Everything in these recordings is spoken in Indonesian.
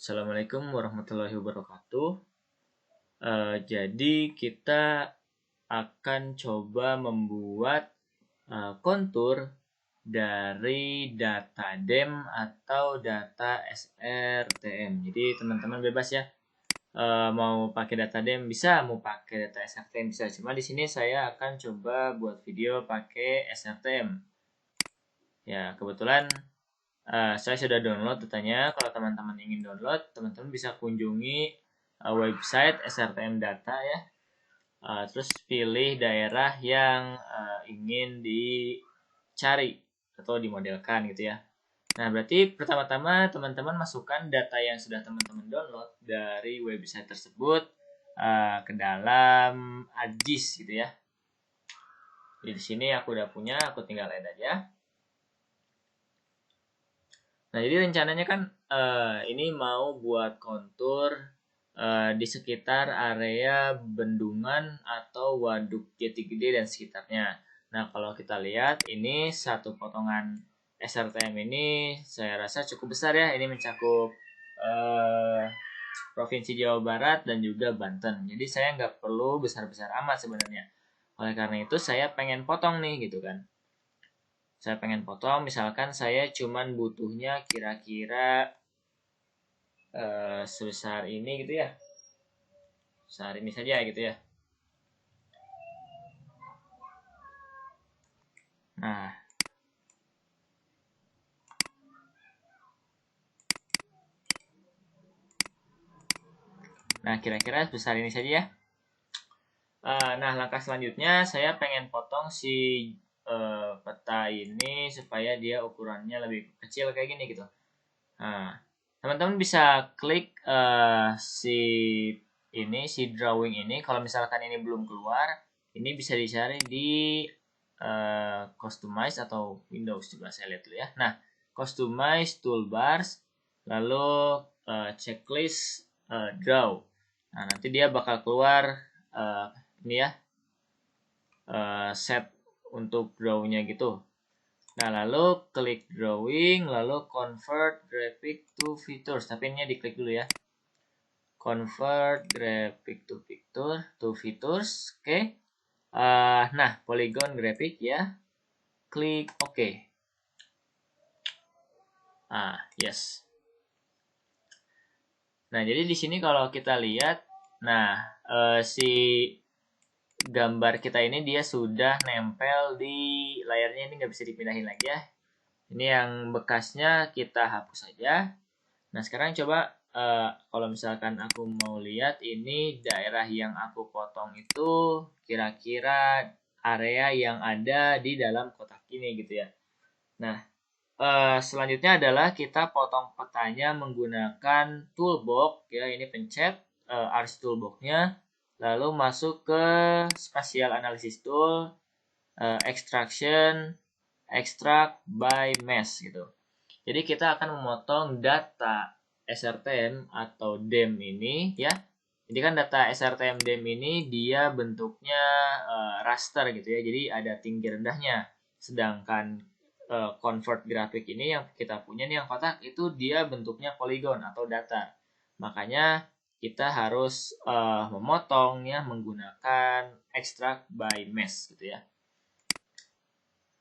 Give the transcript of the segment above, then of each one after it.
Assalamualaikum warahmatullahi wabarakatuh. Jadi kita akan coba membuat kontur dari data DEM atau data SRTM. Jadi teman-teman bebas ya, mau pakai data DEM bisa, mau pakai data SRTM bisa. Cuma di sini saya akan coba buat video pakai SRTM. Ya kebetulan saya sudah download datanya. Kalau teman-teman ingin download, teman-teman bisa kunjungi website SRTM Data ya. Terus pilih daerah yang ingin dicari atau dimodelkan gitu ya. Nah, berarti pertama-tama teman-teman masukkan data yang sudah teman-teman download dari website tersebut ke dalam ArcGIS gitu ya. Jadi di sini aku udah punya, aku tinggal add aja. Nah, jadi rencananya kan ini mau buat kontur di sekitar area bendungan atau waduk Jati Gede dan sekitarnya. Nah, kalau kita lihat ini satu potongan SRTM ini saya rasa cukup besar ya. Ini mencakup Provinsi Jawa Barat dan juga Banten. Jadi saya nggak perlu besar-besar amat sebenarnya. Oleh karena itu saya pengen potong nih gitu kan. Saya pengen potong, misalkan saya cuman butuhnya kira-kira sebesar ini gitu ya, sebesar ini saja gitu ya. Nah kira-kira sebesar ini saja ya. Nah langkah selanjutnya saya pengen potong si peta ini supaya dia ukurannya lebih kecil kayak gini gitu. Nah teman-teman bisa klik si drawing ini. Kalau misalkan ini belum keluar, ini bisa dicari di customize atau Windows juga saya lihat dulu ya. Nah, customize toolbars, lalu checklist draw. Nah, nanti dia bakal keluar ini ya, set untuk drawnya gitu. Nah, lalu klik drawing, lalu convert graphic to features. Tapi ini diklik dulu ya. Convert graphic to features. Oke. Nah, polygon graphic ya. Klik OK. Yes. Nah, jadi di sini kalau kita lihat, nah, si gambar kita ini dia sudah nempel di layarnya, ini nggak bisa dipindahin lagi ya. Ini yang bekasnya kita hapus saja. Nah, sekarang coba kalau misalkan aku mau lihat ini daerah yang aku potong itu kira-kira area yang ada di dalam kotak ini gitu ya. Nah, selanjutnya adalah kita potong petanya menggunakan toolbox ya. Ini pencet arts toolboxnya, lalu masuk ke spatial analysis tool, extraction, extract by mesh gitu. Jadi kita akan memotong data SRTM atau DEM ini ya. Jadi kan data SRTM DEM ini dia bentuknya raster gitu ya. Jadi ada tinggi rendahnya. Sedangkan convert grafik ini yang kita punya nih yang kotak itu dia bentuknya polygon atau datar. Makanya kita harus memotongnya menggunakan extract by mesh gitu ya.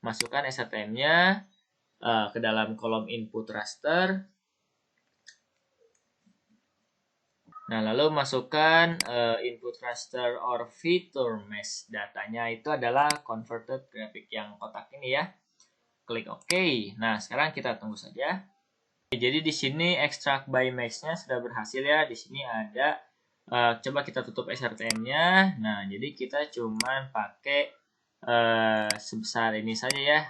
Masukkan SRTM-nya ke dalam kolom input raster. Nah, lalu masukkan input raster or feature mesh. Datanya itu adalah converted graphic yang kotak ini ya. Klik OK. Nah, sekarang kita tunggu saja. Jadi di sini extract by mesh-nya sudah berhasil ya. Di sini ada coba kita tutup SRTM-nya. Nah, jadi kita cuman pakai sebesar ini saja ya.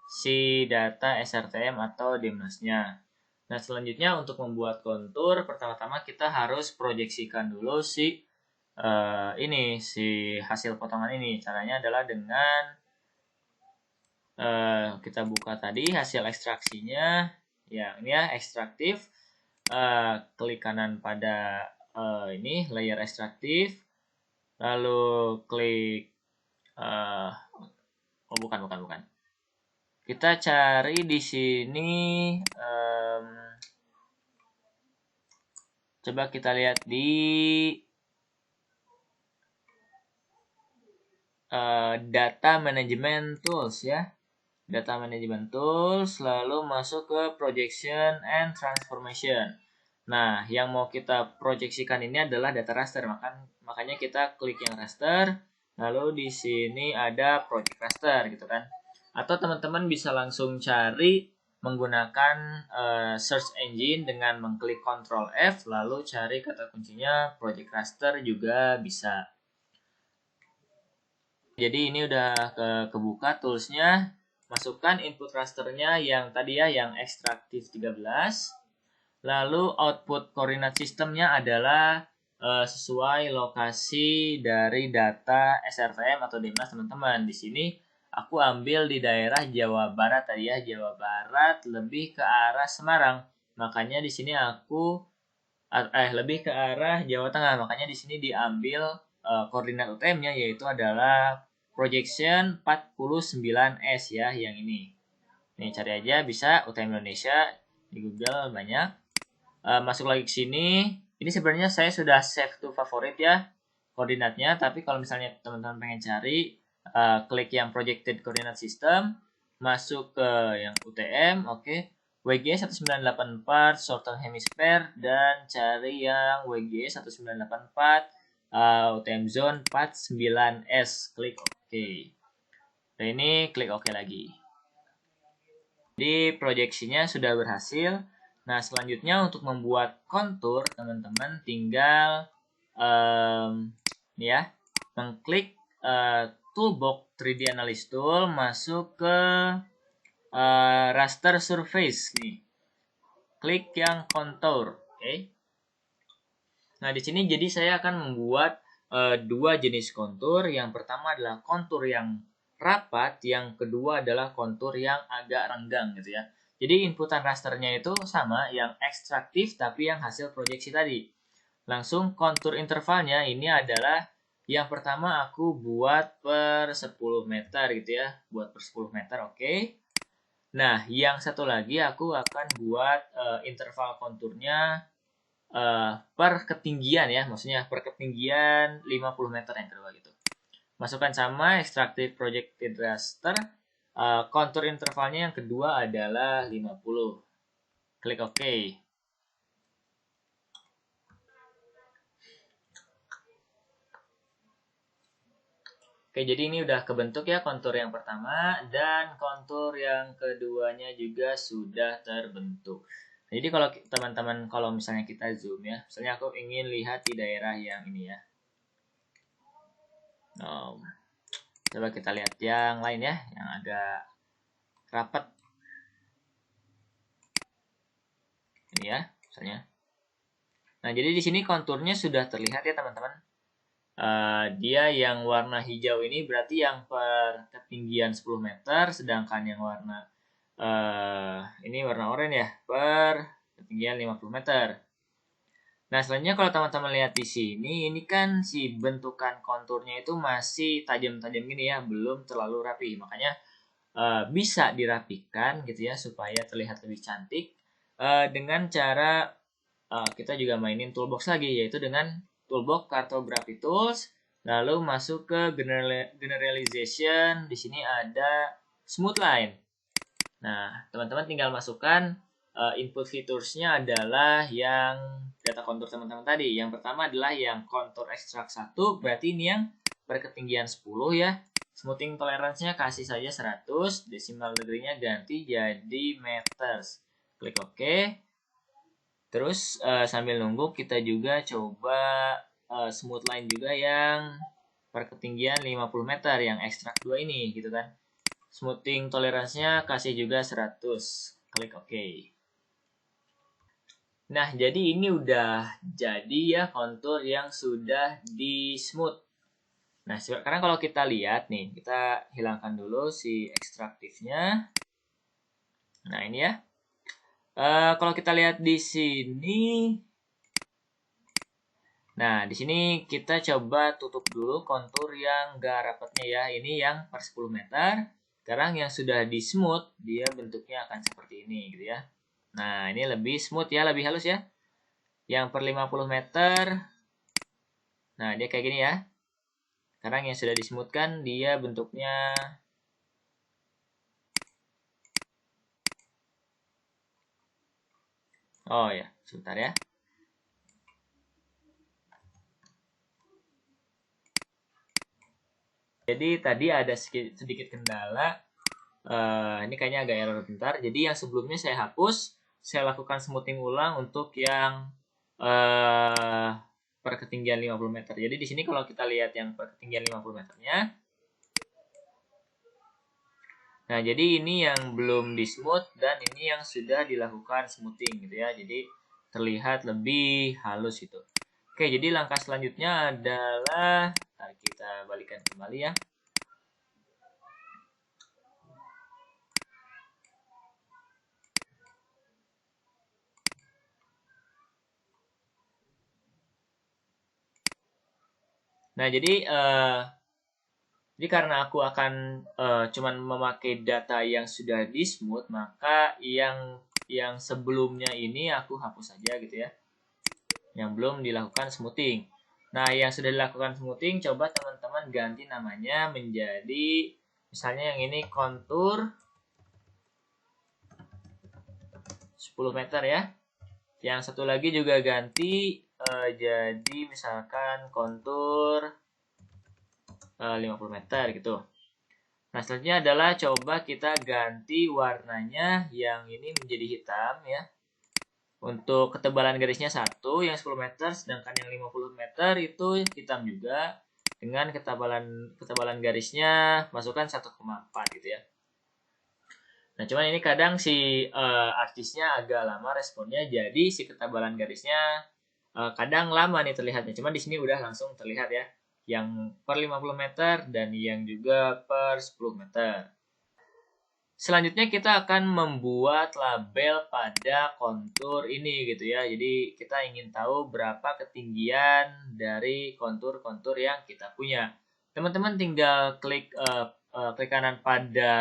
Si data SRTM atau DEMNAS-nya. Nah, selanjutnya untuk membuat kontur, pertama-tama kita harus proyeksikan dulu si hasil potongan ini. Caranya adalah dengan kita buka tadi hasil ekstraksinya, ya ini ya ekstraktif. Klik kanan pada ini layer ekstraktif, lalu klik bukan. Kita cari di sini Coba kita lihat di data management tools ya. Data management tools, lalu masuk ke projection and transformation. Nah, yang mau kita proyeksikan ini adalah data raster, makanya kita klik yang raster, lalu di sini ada project raster gitu kan. Atau teman-teman bisa langsung cari menggunakan search engine dengan mengklik Ctrl F, lalu cari kata kuncinya project raster juga bisa. Jadi ini udah kebuka toolsnya. Masukkan input rasternya yang tadi ya, yang ekstraktif 13. Lalu output koordinat sistemnya adalah sesuai lokasi dari data SRTM atau DIMNAS teman-teman. Di sini aku ambil di daerah Jawa Barat tadi ya, Jawa Barat lebih ke arah Semarang. Makanya di sini aku lebih ke arah Jawa Tengah. Makanya di sini diambil koordinat UTM-nya yaitu adalah projection 49S ya, yang ini. Nih cari aja bisa UTM Indonesia di Google banyak. Masuk lagi ke sini. Ini sebenarnya saya sudah save to favorit ya koordinatnya, tapi kalau misalnya teman-teman pengen cari, klik yang projected coordinate system, masuk ke yang UTM, oke. WG 1984 Southern Hemisphere dan cari yang WG 1984 UTM Zone 49S, klik OK. Dan ini klik OK lagi. Jadi proyeksinya sudah berhasil. Nah, selanjutnya untuk membuat kontur, teman-teman tinggal nih ya, mengklik toolbox 3D Analyst Tool, masuk ke raster surface nih. Klik yang contour, oke. Nah, di sini jadi saya akan membuat dua jenis kontur. Yang pertama adalah kontur yang rapat, yang kedua adalah kontur yang agak renggang gitu ya. Jadi inputan rasternya itu sama, yang ekstraktif tapi yang hasil proyeksi tadi. Langsung kontur intervalnya ini adalah yang pertama aku buat per 10 meter gitu ya. Buat per 10 meter, oke. Nah, yang satu lagi aku akan buat interval konturnya per ketinggian ya, maksudnya per ketinggian 50 meter yang kedua gitu. Masukkan sama extractive projected raster, kontur intervalnya yang kedua adalah 50. Klik OK. Oke, jadi ini udah kebentuk ya kontur yang pertama, dan kontur yang keduanya juga sudah terbentuk. Jadi kalau teman-teman, kalau misalnya kita zoom ya, misalnya aku ingin lihat di daerah yang ini ya. Coba kita lihat yang lain ya, yang agak rapat. Ini ya, misalnya. Nah, jadi di sini konturnya sudah terlihat ya teman-teman. Dia yang warna hijau ini berarti yang per ketinggian 10 meter, sedangkan yang warna ini warna oranye ya, per ketinggian 50 meter. Nah, selanjutnya kalau teman-teman lihat di sini, ini kan si bentukan konturnya itu masih tajam-tajam gini ya, belum terlalu rapi. Makanya bisa dirapikan gitu ya, supaya terlihat lebih cantik dengan cara kita juga mainin toolbox lagi, yaitu dengan toolbox cartography tools, lalu masuk ke generalization. Di sini ada smooth line. Nah, teman-teman tinggal masukkan input featuresnya adalah yang data kontur teman-teman tadi. Yang pertama adalah yang kontur ekstrak 1, berarti ini yang berketinggian 10 ya. Smoothing tolerance-nya kasih saja 100, decimal degree-nya ganti jadi meters. Klik OK. Terus sambil nunggu kita juga coba smooth line juga yang per ketinggian 50 meter yang ekstrak 2 ini gitu kan. Smoothing toleransinya kasih juga 100. Klik OK. Nah, jadi ini udah jadi ya kontur yang sudah di smooth. Nah, sekarang kalau kita lihat nih, kita hilangkan dulu si ekstraktifnya. Nah, ini ya. Kalau kita lihat di sini, nah di sini kita coba tutup dulu kontur yang gak rapatnya ya. Ini yang per 10 meter. Sekarang yang sudah di smooth, dia bentuknya akan seperti ini gitu ya. Nah, ini lebih smooth ya, lebih halus ya. yang per 50 meter. Nah, dia kayak gini ya. Sekarang yang sudah dismoothkan, dia bentuknya oh ya, sebentar ya. Jadi tadi ada sedikit kendala. Ini kayaknya agak error bentar. Jadi yang sebelumnya saya hapus, saya lakukan smoothing ulang untuk yang per ketinggian 50 meter. Jadi di sini kalau kita lihat yang per ketinggian 50 meternya. Nah, jadi ini yang belum di smooth dan ini yang sudah dilakukan smoothing gitu ya. Jadi terlihat lebih halus itu. Oke, jadi langkah selanjutnya adalah kita balikan kembali ya. Nah, jadi karena aku akan cuman memakai data yang sudah di smooth, maka yang sebelumnya ini aku hapus saja gitu ya. Yang belum dilakukan smoothing. Nah, yang sudah dilakukan smoothing, coba teman-teman ganti namanya menjadi misalnya yang ini kontur 10 meter ya. Yang satu lagi juga ganti jadi misalkan kontur 50 meter gitu. Nah, selanjutnya adalah coba kita ganti warnanya yang ini menjadi hitam ya. Untuk ketebalan garisnya 1 yang 10 meter, sedangkan yang 50 meter itu hitam juga. Dengan ketebalan garisnya masukkan 1,4 gitu ya. Nah, cuman ini kadang si artisnya agak lama responnya, jadi si ketebalan garisnya kadang lama nih terlihatnya. Cuman di sini udah langsung terlihat ya. Yang per 50 meter dan yang juga per 10 meter. Selanjutnya kita akan membuat label pada kontur ini gitu ya. Jadi kita ingin tahu berapa ketinggian dari kontur-kontur yang kita punya. Teman-teman tinggal klik kanan pada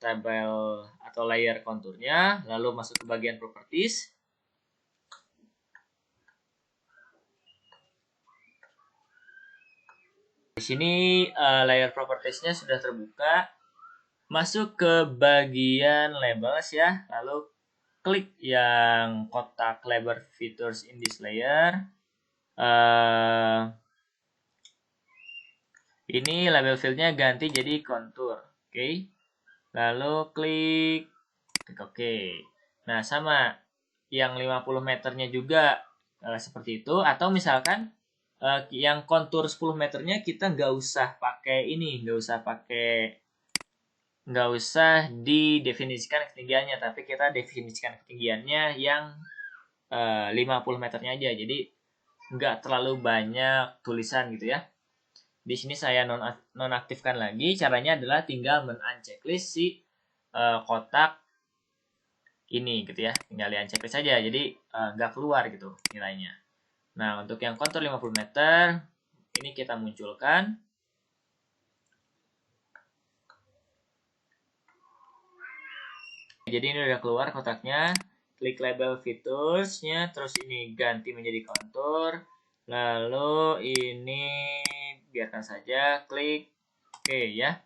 tabel atau layer konturnya, lalu masuk ke bagian properties. Di sini layer propertiesnya sudah terbuka. Masuk ke bagian labels ya, lalu klik yang kotak label features in this layer. Ini label fieldnya ganti jadi kontur, oke. Lalu klik OK. Nah, sama yang 50 meternya juga seperti itu. Atau misalkan yang kontur 10 meternya kita nggak usah pakai ini, nggak usah didefinisikan ketinggiannya, tapi kita definisikan ketinggiannya yang 50 meternya aja. Jadi nggak terlalu banyak tulisan gitu ya. Di sini saya nonaktifkan lagi. Caranya adalah tinggal men-unchecklist si kotak ini gitu ya. Tinggal di-unchecklist saja. Jadi nggak keluar gitu nilainya. Nah, untuk yang kontur 50 meter ini kita munculkan. Jadi ini udah keluar kotaknya. Klik label features-nya, terus ini ganti menjadi kontur. Lalu ini biarkan saja, klik OK ya.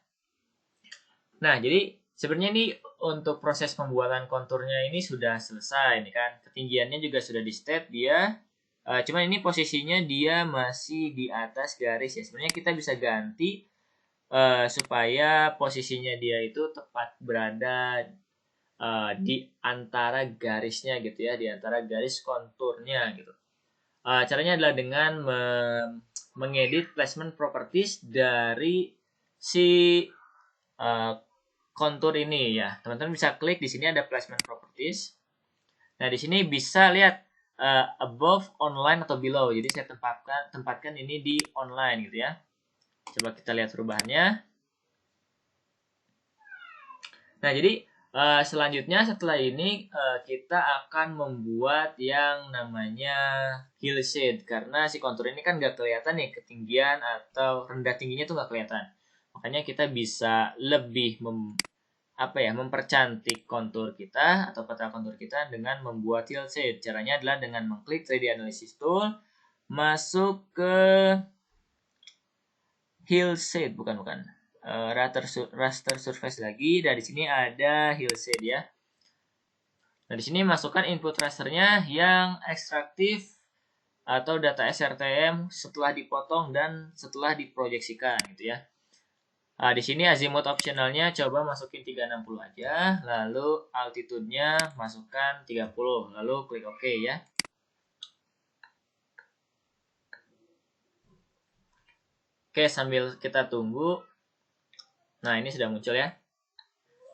Nah, jadi sebenarnya ini untuk proses pembuatan konturnya ini sudah selesai nih kan. Ketinggiannya juga sudah di state dia. Cuman ini posisinya dia masih di atas garis ya. Sebenarnya kita bisa ganti supaya posisinya dia itu tepat berada di antara garisnya gitu ya, di antara garis konturnya gitu. Caranya adalah dengan mengedit placement properties dari si kontur ini ya. Teman-teman bisa klik di sini ada placement properties. Nah, di sini bisa lihat above, online atau below. Jadi saya tempatkan ini di online gitu ya. Coba kita lihat perubahannya. Nah, jadi selanjutnya setelah ini kita akan membuat yang namanya hillshade. Karena si kontur ini kan nggak kelihatan nih ketinggian atau rendah tingginya tuh nggak kelihatan. Makanya kita bisa lebih mempercantik kontur kita atau peta kontur kita dengan membuat hillshade. Caranya adalah dengan mengklik 3D Analysis Tool, masuk ke hillshade, raster surface lagi. Dan di sini ada hillshade ya. Nah, di sini masukkan input rasternya yang ekstraktif atau data SRTM setelah dipotong dan setelah diproyeksikan gitu ya. Nah, di sini azimuth optionalnya coba masukin 360 aja, lalu altitude-nya masukkan 30, lalu klik OK ya. Oke, sambil kita tunggu. Nah, ini sudah muncul ya.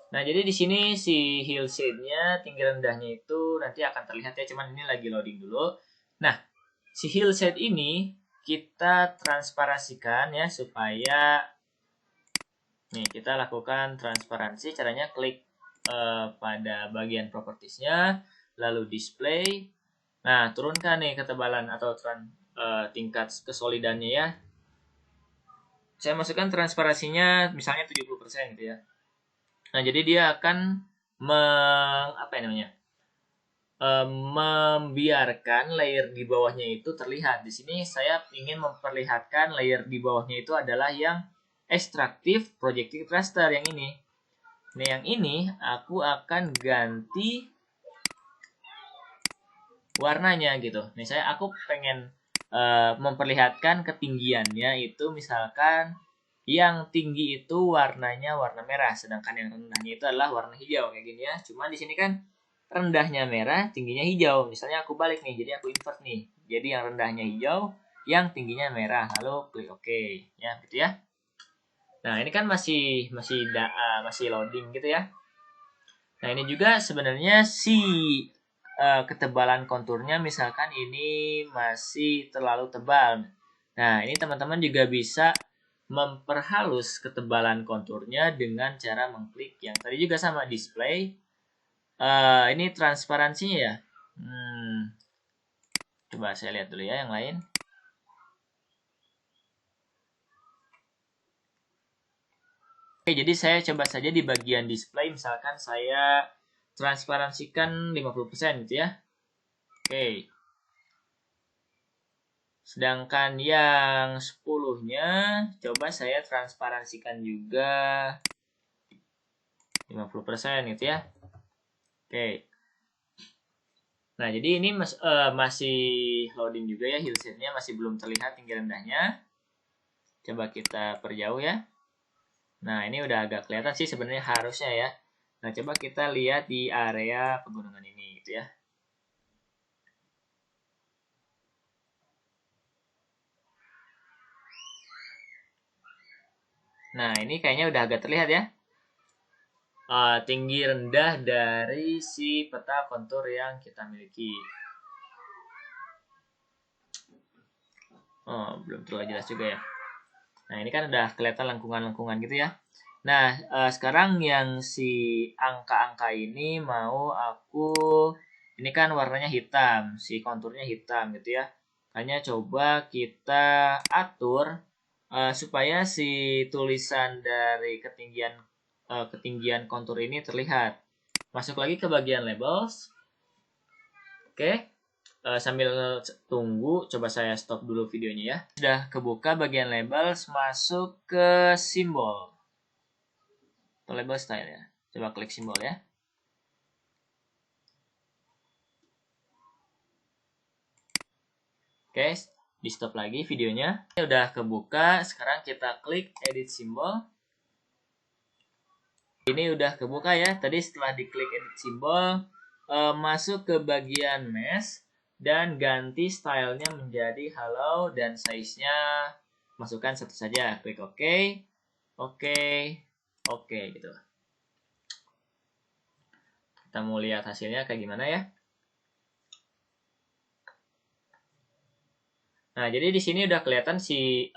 Nah, jadi di sini si hillshade-nya tinggi rendahnya itu nanti akan terlihat ya, cuman ini lagi loading dulu. Nah, si hillshade ini kita transparasikan ya supaya nih kita lakukan transparansi. Caranya klik pada bagian propertiesnya, lalu display. Nah, turunkan nih ketebalan atau tingkat kesolidannya ya. Saya masukkan transparansinya misalnya 70% gitu ya. Nah, jadi dia akan membiarkan layer di bawahnya itu terlihat. Di sini saya ingin memperlihatkan layer di bawahnya itu adalah yang ekstraktif projective raster yang ini. Nah, yang ini aku akan ganti warnanya gitu. Misalnya aku pengen memperlihatkan ketinggiannya itu misalkan yang tinggi itu warnanya warna merah, sedangkan yang rendahnya itu adalah warna hijau kayak gini ya. Cuman di sini kan rendahnya merah, tingginya hijau. Misalnya aku balik nih, jadi aku invert nih. Jadi yang rendahnya hijau, yang tingginya merah. Lalu klik OK ya, gitu ya. Nah, ini kan masih loading gitu ya. Nah, ini juga sebenarnya si ketebalan konturnya misalkan ini masih terlalu tebal. Nah, ini teman-teman juga bisa memperhalus ketebalan konturnya dengan cara mengklik yang tadi juga sama display. Ini transparansinya ya. Coba saya lihat dulu ya yang lain. Oke, jadi saya coba saja di bagian display, misalkan saya transparansikan 50% gitu ya. Oke. Sedangkan yang 10-nya coba saya transparansikan juga 50% gitu ya. Oke. Nah, jadi ini masih loading juga ya, hillshade-nya masih belum terlihat tinggi rendahnya. Coba kita perjauh ya. Nah, ini udah agak kelihatan sih sebenarnya harusnya ya. Nah, coba kita lihat di area pegunungan ini gitu ya. Nah, ini kayaknya udah agak terlihat ya. Tinggi rendah dari si peta kontur yang kita miliki. Oh, belum terlalu jelas juga ya. Nah, ini kan udah kelihatan lengkungan-lengkungan gitu ya. Nah, sekarang yang si angka-angka ini mau ini kan warnanya hitam, si konturnya hitam gitu ya. Hanya coba kita atur supaya si tulisan dari ketinggian kontur ini terlihat. Masuk lagi ke bagian labels. Oke. Sambil tunggu, coba saya stop dulu videonya ya. Sudah kebuka bagian labels, masuk ke simbol atau label style ya. Coba klik simbol ya. Oke, di stop lagi videonya. Ini udah kebuka, sekarang kita klik edit simbol. Ini udah kebuka ya. Tadi setelah diklik edit simbol, masuk ke bagian mesh dan ganti stylenya menjadi hello dan size-nya masukkan satu saja. Klik OK, OK, OK gitu. Kita mau lihat hasilnya kayak gimana ya. Nah, jadi di sini udah kelihatan si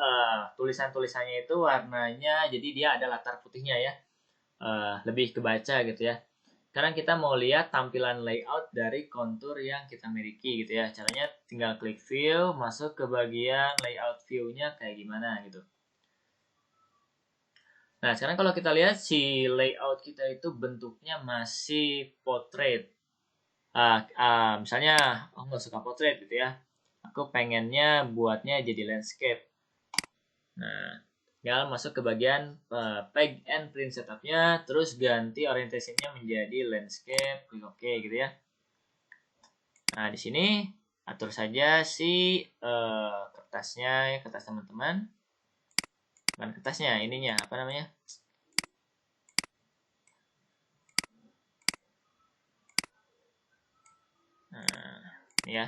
tulisan-tulisannya itu warnanya, jadi dia ada latar putihnya ya. Lebih kebaca gitu ya. Sekarang kita mau lihat tampilan layout dari kontur yang kita miliki gitu ya. Caranya tinggal klik view, masuk ke bagian layout view-nya kayak gimana gitu. Nah, sekarang kalau kita lihat si layout kita itu bentuknya masih portrait. Misalnya aku nggak suka portrait gitu ya. Aku pengennya buatnya jadi landscape. Nah, tinggal masuk ke bagian peg and print setupnya, terus ganti orientasinya menjadi landscape, klik OK gitu ya. Nah, di sini atur saja si kertasnya, ya, kertas teman-teman. Bukan kertasnya, ininya apa namanya? Nah, ini ya.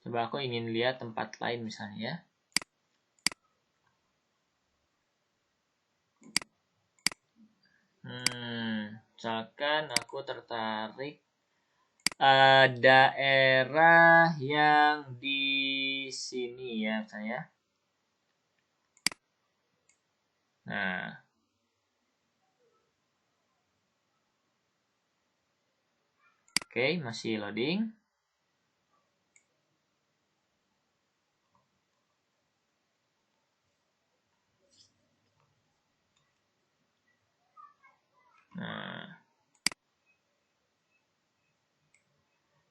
Coba aku ingin lihat tempat lain misalnya ya. Misalkan aku tertarik daerah yang di sini ya misalnya. Nah, oke, masih loading. Nah,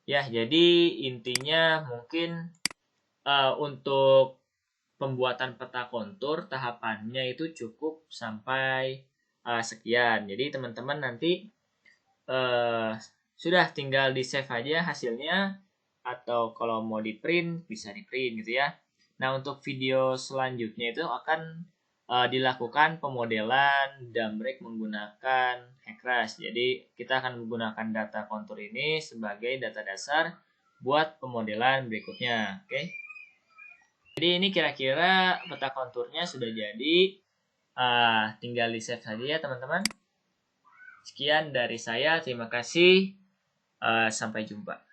ya jadi intinya mungkin untuk pembuatan peta kontur tahapannya itu cukup sampai sekian. Jadi teman-teman nanti sudah tinggal di save aja hasilnya, atau kalau mau di print bisa di print gitu ya. Nah, untuk video selanjutnya itu akan dilakukan pemodelan dumbrake menggunakan Hexrush. Jadi kita akan menggunakan data kontur ini sebagai data dasar buat pemodelan berikutnya. Oke. Jadi ini kira-kira peta konturnya sudah jadi. Tinggal di save saja ya teman-teman. Sekian dari saya, terima kasih. Sampai jumpa.